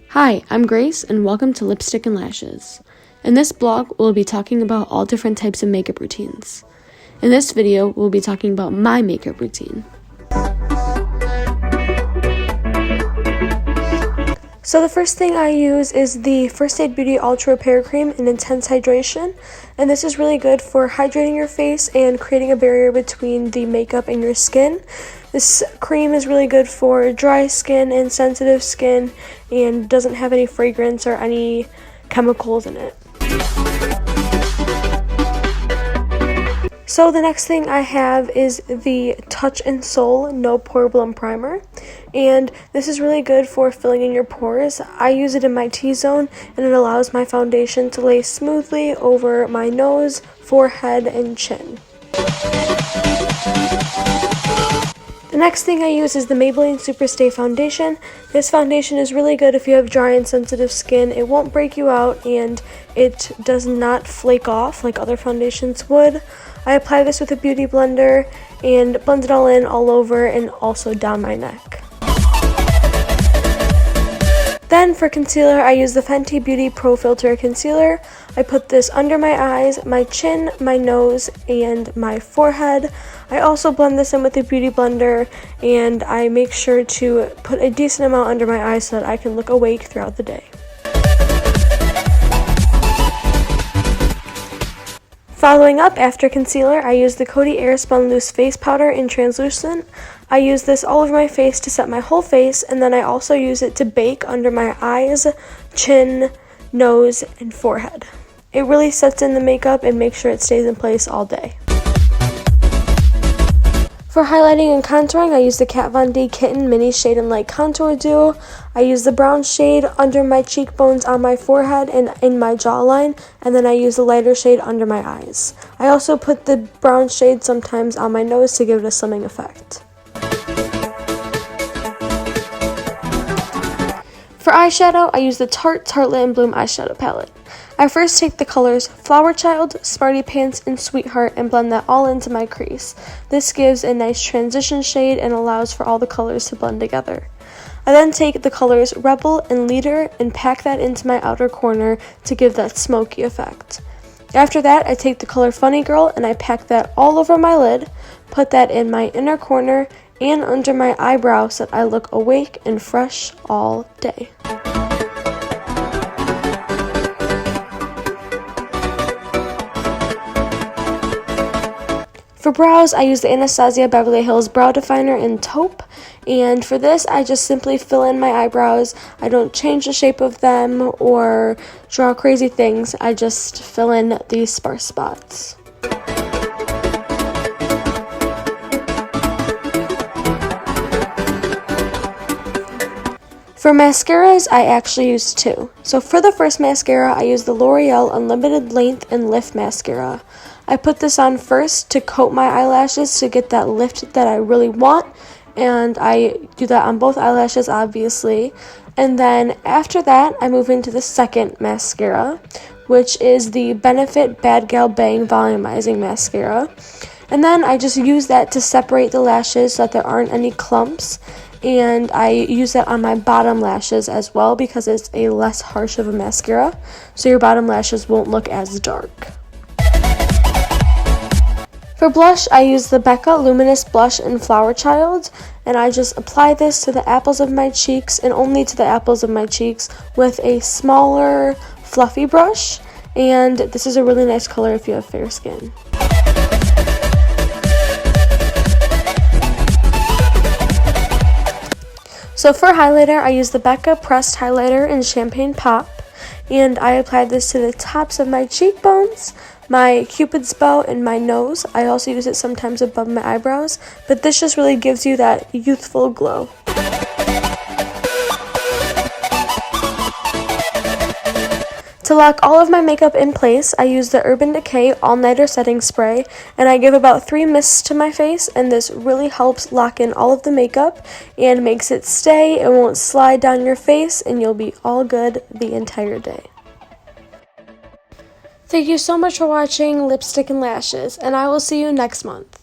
Hi, I'm Grace, and welcome to Lipstick and Lashes. In this blog, we'll be talking about all different types of makeup routines. In this video, we'll be talking about my makeup routine. So the first thing I use is the First Aid Beauty Ultra Repair Cream in Intense Hydration, and this is really good for hydrating your face and creating a barrier between the makeup and your skin. This cream is really good for dry skin and sensitive skin and doesn't have any fragrance or any chemicals in it. So the next thing I have is the Touch and Soul No Pore Blum Primer, and this is really good for filling in your pores. I use it in my T-zone, and it allows my foundation to lay smoothly over my nose, forehead, and chin. The next thing I use is the Maybelline Superstay Foundation. This foundation is really good if you have dry and sensitive skin. It won't break you out, and it does not flake off like other foundations would. I apply this with a beauty blender and blend it all in all over and also down my neck. Then for concealer, I use the Fenty Beauty Pro Filter Concealer. I put this under my eyes, my chin, my nose, and my forehead. I also blend this in with a beauty blender, and I make sure to put a decent amount under my eyes so that I can look awake throughout the day. Following up after concealer, I use the Coty Airspun Loose Face Powder in Translucent. I use this all over my face to set my whole face, and then I also use it to bake under my eyes, chin, nose, and forehead. It really sets in the makeup and makes sure it stays in place all day. For highlighting and contouring, I use the Kat Von D Kitten Mini Shade and Light Contour Duo. I use the brown shade under my cheekbones on my forehead and in my jawline, and then I use the lighter shade under my eyes. I also put the brown shade sometimes on my nose to give it a slimming effect. For eyeshadow, I use the Tarte Tartelette and Bloom eyeshadow palette. I first take the colors Flower Child, Smarty Pants, and Sweetheart and blend that all into my crease. This gives a nice transition shade and allows for all the colors to blend together. I then take the colors Rebel and Leader and pack that into my outer corner to give that smoky effect. After that, I take the color Funny Girl and I pack that all over my lid, put that in my inner corner and under my eyebrow so that I look awake and fresh all day. For brows, I use the Anastasia Beverly Hills Brow Definer in Taupe, and for this, I just simply fill in my eyebrows. I don't change the shape of them or draw crazy things. I just fill in these sparse spots. For mascaras, I actually use two. So for the first mascara, I use the L'Oreal Unlimited Length and Lift Mascara. I put this on first to coat my eyelashes to get that lift that I really want, and I do that on both eyelashes, obviously. And then after that, I move into the second mascara, which is the Benefit Bad Gal Bang Volumizing Mascara. And then I just use that to separate the lashes so that there aren't any clumps. And I use that on my bottom lashes as well because it's a less harsh of a mascara, so your bottom lashes won't look as dark. For blush, I use the Becca Luminous Blush in Flower Child, and I just apply this to the apples of my cheeks and only to the apples of my cheeks with a smaller, fluffy brush, and this is a really nice color if you have fair skin. So for highlighter, I use the Becca Pressed Highlighter in Champagne Pop, and I apply this to the tops of my cheekbones, my Cupid's bow, and my nose. I also use it sometimes above my eyebrows, but this just really gives you that youthful glow. To lock all of my makeup in place, I use the Urban Decay All Nighter Setting Spray, and I give about 3 mists to my face, and this really helps lock in all of the makeup and makes it stay. It won't slide down your face, and you'll be all good the entire day. Thank you so much for watching Lipstick and Lashes, and I will see you next month.